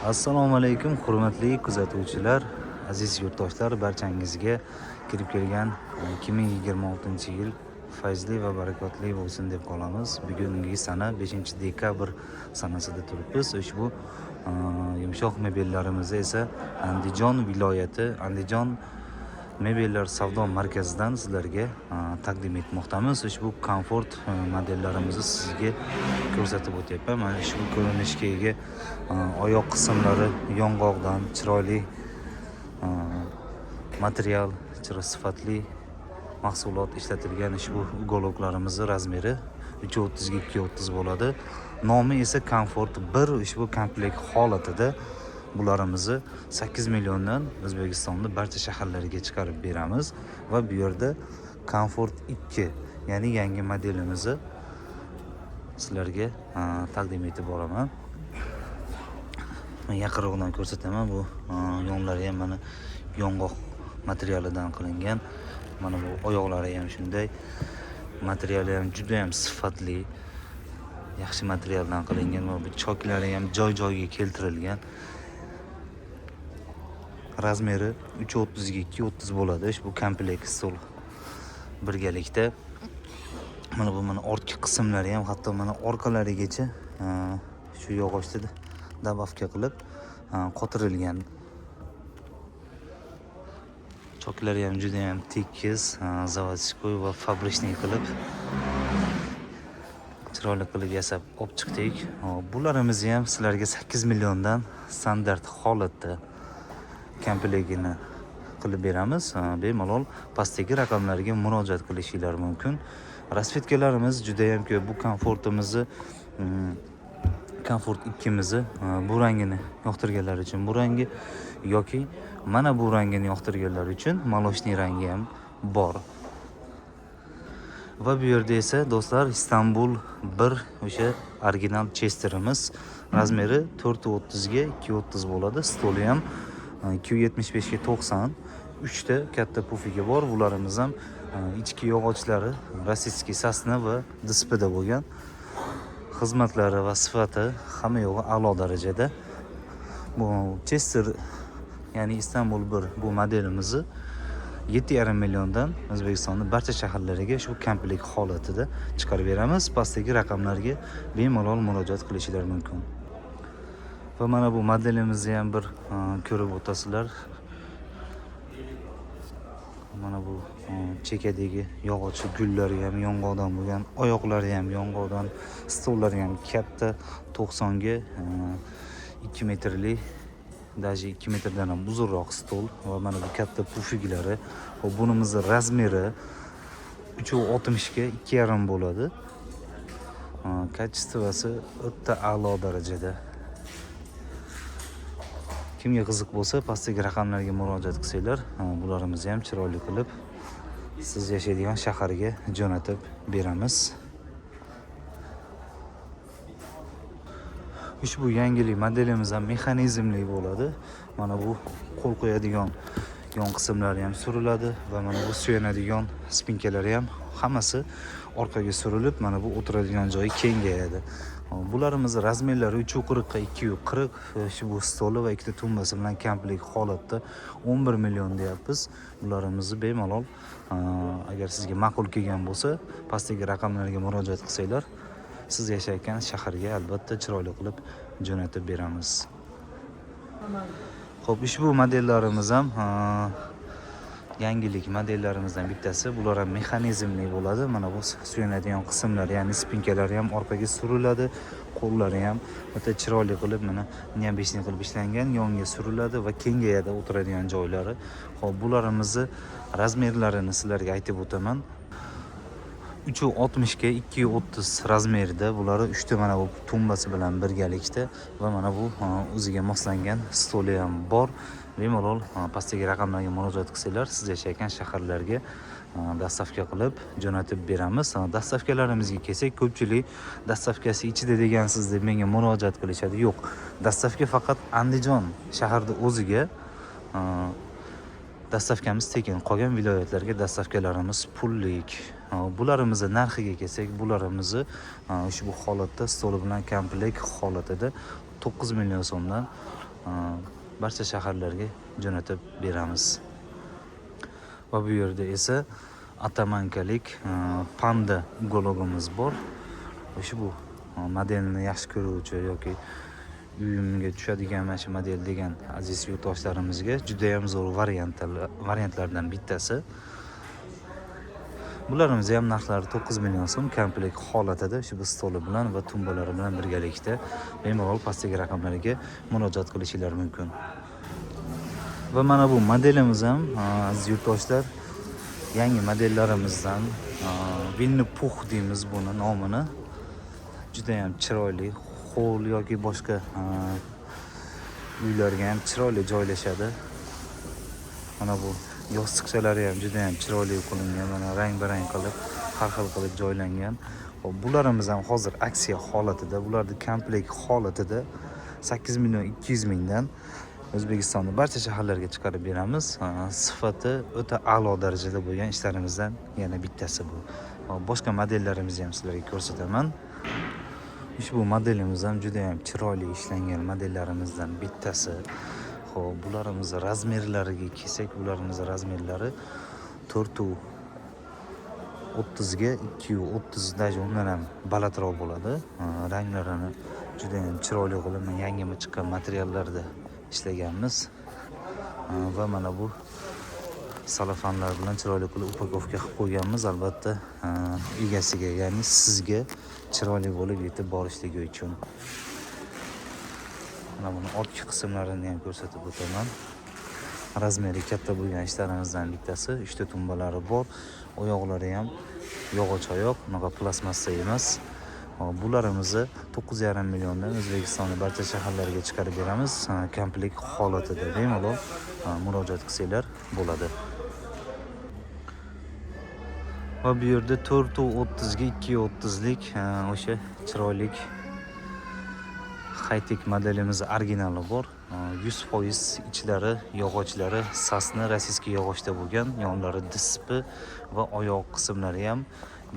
Assalomu alaykum, hurmatli kuzatuvchilar, aziz yurtdoshlar, barchangizga kirib kelgan 2026-yil fayzli va barakotli bo'lsin deb qolamiz. Bugungi sana 5-dekabr sanasida turibmiz. Ushbu yumshoq mebellarimizni esa Andijon viloyati Andijon mebellar savdo markazidan sizlarga taqdim etmoqdamiz. Ushbu komfort modellarimizni sizga ko'rsatib o'tyapman. Mana shu ko'rinishga ega oyoq qismlari yong'oqdan chiroyli material, sifatli mahsulot ishlatilgan ushbu goloklarimizni razmeri 330 ga 230 bo'ladi. Nomi esa Comfort 1. Ushbu komplekt holatida bularimizni 8 milliondan O'zbekistonda barcha shaharlarga chiqarib beramiz va bu yerda Comfort 2, ya'ni yangi modelimizni sizlarga taqdim etib boraman. Men yaqinroqdan ko'rsataman. Bu yonlari ham mana yong'oq materialidan qilingan. Mana bu oyoqlari ham shunday. Materiali ham juda ham sifatli, yaxshi materialdan qilingan va bu choklari ham joy-joyiga keltirilgan. Razmeri 330 ga 230 bo'ladi. Ushbu komplekt stol birgalikda. Mana bu ortki qismlari ham, hatto mana orqalarigacha shu yog'ochda dabavka qilib qotirilgan. Choklari ham juda ham tekis, заводской va fabrichniy qilib chiroyli qilib yasab olib chiqdik. Bularimizni ham sizlarga 8 milliondan standart holatda komplektini qilib beramiz. Bemalol pastdagi raqamlarga murojaat qilishingiz mumkin. Rasvetkalarimiz juda ham ko'p. Bu komfortimizni Comfort 2mizni bu rangini yoqtirganlar uchun bu rangi yoki mana bu rangini yoqtirganlar uchun molosniy rangi ham bor. Va bu yerda esa do'stlar Istanbul 1 o'sha original Chesterimiz razmeri 430 ga 230 bo'ladi. Stoli ham 275 ga 90. 3 ta katta pufiga bor. Bularimiz ham ichki yog'ochlari rossiyskiy sosna va dispida bo'lgan. Xizmatlari va sifati hamma yo'g'i a'lo darajada. Bu Chester, ya'ni Istanbul 1 bu modelimizni 7,5 milliondan O'zbekistonning barcha shaharlariga shu komplekt holatida chiqarib beramiz. Pastdagi raqamlarga bemalol murojaat qilishingiz mumkin. Va mana bu modelimizni ham bir ko'rib o'tasizlar. Mana bu chekadagi yog'och gullari ham yong'oqdan bo'lgan, oyoqlari ham yong'oqdan, stollari ham katta, 90 ga 2 metrli, даже 2 metrdan ham uzunroq stol va mana bu katta pufiklari. Bunimizni razmeri 360 ga 2,5 bo'ladi. Kачествоsi o'ta a'lo darajada. Kimga qiziq bo'lsa, pastdagi raqamlarga murojaat qilsanglar, bularimizni ham chiroyli qilib siz yashaydigan shaharga jo'natib beramiz. Ushbu yangilik modelimiz ham mexanizmli bo'ladi. Mana bu qo'l qo'yadigan yon qismlari ham suriladi va mana bu suyanadigan spinkalari ham hammasi orqaga surilib, mana bu o'tiradigan joyi kengayadi. Bularimiz razmerlari 340 ga 240. Bu stoli va ikkita tumbasi bilan komplekt holatda 11 million deyapmiz. Bularimizni bemalol agar sizga ma'qul kelgan bo'lsa, pastdagi raqamlarga murojaat qilsanglar, siz yashayotgan shaharga albatta chiroyli qilib jo'natib beramiz. Xo'p, ushbu modellarimiz ham yangilik modellarimizdan bittasi. Bular ham mexanizmli bo'ladi. Mana bu suyanadigan qismlari, ya'ni spinkalari ham orqaga suriladi. Qo'llari ham o'ta chiroyli qilib mana neobechniy qilib ishlangan, yonga suriladi va kengayadi o'tiradigan joylari. Xo'p, bularimizni razmerlarini sizlarga aytib o'taman. 360 ga 230 razmerida. Bular 3 ta mana bu tumbasi bilan birgalikda va mana bu o'ziga moslangan stoli ham bor. Bemalol pastdagi raqamlarga murojaat qilsanglar, siz yashayotgan shaharlarga dastavka qilib jo'natib beramiz. Dastavkalarimizga kelsak, ko'pchilik dastavkasi ichida degansiz deb menga murojaat qilishadi. Yo'q, dastavka faqat Andijon shaharda o'ziga dastavkamiz tekin. Qolgan viloyatlarga dastavkalarimiz pullik. Bularimizni narxiga kelsak, bularimizni ushbu holatda stoli bilan komplekt holatida 9 million so'mdan barcha shaharlarga jo'natib beramiz. Va bu yerda esa atamankalik panda ukologimiz bor. Ushbu modelni yaxshi ko'ruvchi yoki uyimga tushadigan mana shu model degan aziz yurtdoshlarimizga juda ham zo'r variantlardan bittasi. Bularimiz ham narxlari 9 million so'm komplekt holatida ushbu stoli bilan va tumbalari bilan birgalikda bemalol pastdagi raqamlarga murojaat qilishingiz mumkin. Va mana bu modelimiz ham aziz yurtdoshlar yangi modellarimizdan Winnie Pooh deymiz buni nomini. Juda ham chiroyli, ho'l yoki boshqa uylarga ham chiroyli joylashadi. Mana bu yostiqchalari ham juda ham chiroyli qilingan, mana rang-barang qilib, har xil qilib joylangan. Bularimiz ham hozir aksiya holatida, bularni komplekt holatida 8 million 200 mingdan O'zbekistonning barcha shaharlariga chiqarib beramiz. Sifati o'ta a'lo darajada bo'lgan ishlarimizdan yana bittasi bu. Boshqa modellarimizni ham sizlarga ko'rsataman. Ushbu modelimiz ham juda ham chiroyli ishlangan modellarimizdan bittasi. Xo'p, bularimiz razmerlariga kelsak, bularimiz razmerlari 4.30 ga 2.30 даже undan ham balandroq bo'ladi. Ranglarini juda ham chiroyli qilib yangimi chiqqan materiallarda ishlaganmiz. Va mana bu salafanlar bilan chiroyli qilib upakovka qilib qo'yganmiz, albatta egasiga, ya'ni sizga chiroyli bo'lib yetib borishligi uchun. Mana buni ortki qismlarini ham ko'rsatib o'taman. Razmeri katta bo'lgan ishlarimizdan bittasi. 3 ta tumbalari bor. Oyoqlari ham yog'och oyoq, bunaqa plastmassa emas. Bularimizni 9,5 milliondan O'zbekistonning barcha shaharlariga chiqarib beramiz. Komplekt holatida bemalol murojaat qilsanglar bo'ladi. Va bu yerda 4.30 ga 2.30 lik o'sha chiroyli high-tech modelimiz originali bor. 100% ichlari, yog'ochlari sasni rossiyskiy yog'ochda bo'lgan, yonlari dispi va oyoq qismlari ham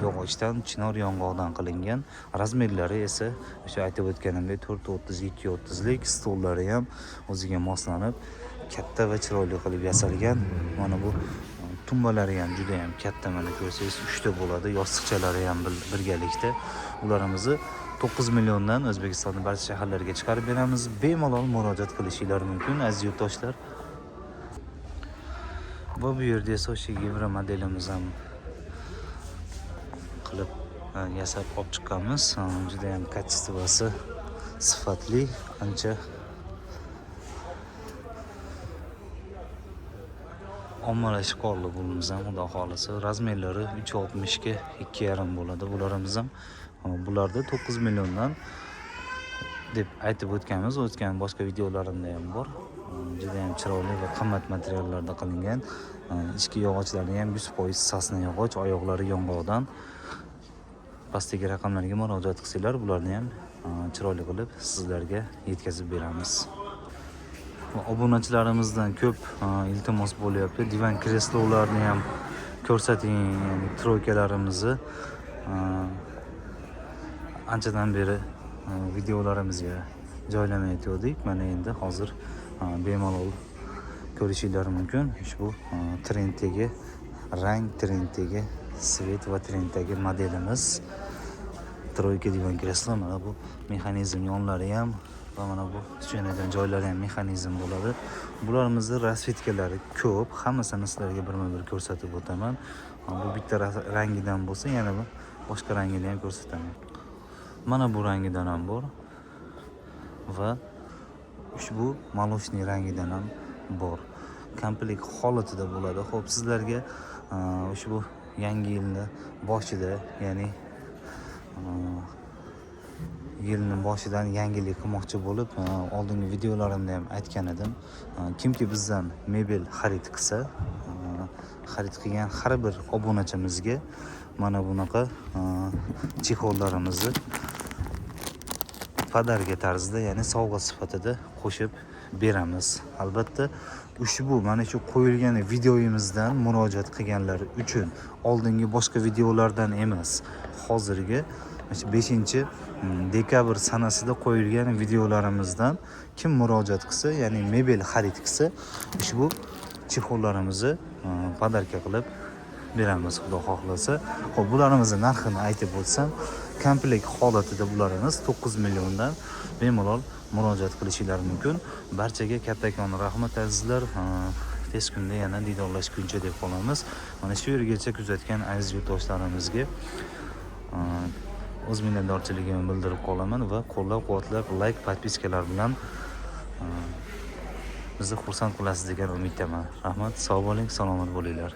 yog'ochdan, chinor yong'oqdan qilingan. Razmerlari esa o'sha aytib o'tganimdek 4.30 2.30 lik, stollari ham o'ziga moslanib katta va chiroyli qilib yasalgan. Mana bu tumbalari ham juda ham katta, mana ko'rsangiz 3 ta bo'ladi, yostiqchalari ham birgalikda. Ularimizni 9 milliondan O'zbekistonning barcha shaharlariga chiqarib beramiz. Bemalol murojaat qilishingiz mumkin aziz yurtdoshlar. Va bu yerda esa o'sha Evro modelimiz ham qilib yasab olib chiqqanmiz. Juda ham kачествоsi sifatli, ancha ommalashib qoldi bunimiz ham, xudo xolisa. Razmerlari 3.60 ga 2.5 bo'ladi bularimiz ham. Bularda 9 milliondan deb aytib o'tganmiz, o'tgan boshqa videolarimda ham bor. Juda ham chiroyli va qimmat materiallarda qilingan. Ichki yog'ochlari ham 100% sasna yog'och, oyoqlari yong'oqdan. Pastdagi raqamlarga murojaat qilsanglar, bularni ham chiroyli qilib sizlarga yetkazib beramiz. Obunachilarimizdan ko'p iltimos bo'lyapti. Divan kreslolarni ham ko'rsating, ya'ni troykalarimizni anchadan beri videolarimizga joylamay aytdik. Mana endi hozir bemalol ko'rishingiz mumkin. Ushbu trenddagi rang, trenddagi svet va trenddagi modelimiz. Troyka divan kreslo, mana bu mexanizm yonlari ham va mana bu suyanadigan joylari ham mexanizm bo'ladi. Bularimizni rasvetkalari ko'p, hammasini sizlarga birma-bir ko'rsatib o'taman. Bu bitta rangidan bo'lsa, yana boshqa rangini ham ko'rsataman. Mana bu rangidan ham bor va ushbu maloshniy rangidan ham bor. Komplekt holatida bo'ladi. Xo'p, sizlarga ushbu yangi yilni boshida, ya'ni yilning boshidan yangilik qilmoqchi bo'lib, oldingi videolarimda ham aytgan edim. Kimki bizdan mebel xarid qilsa, xarid qilgan har bir obunachimizga mana bunaqa chexollarimizni podarka tarzida, ya'ni sovg'a sifatida qo'shib beramiz. Albatta, ushbu mana shu qo'yilgan videoyimizdan murojaat qilganlar uchun oldingi boshqa videolardan emas, hozirgi 5 dekabr sanasida qo'yilgan videolarimizdan kim murojaat qilsa, ya'ni mebel xarid qilsa, ushbu chexollarimizni podarka qilib beramiz, xudo xohlasa. Xo'p, bularimizni narxini aytib o'tsam, komplekt holatida bularimiz 9 milliondan bemalol murojaat qilishingiz mumkin. Barchaga kattakon rahmat azizlar. Tez kunda yana diydorlashguncha deb qolamiz. Mana shu yergacha kuzatgan aziz yurtdoshlarimizga o'z minnatdorchiligimni bildirib qolaman va qo'llab-quvvatlab, like, podpiskalar bilan bizni xursand qilasiz degan umiddaman. Rahmat, sog' bo'ling, salomat bo'linglar.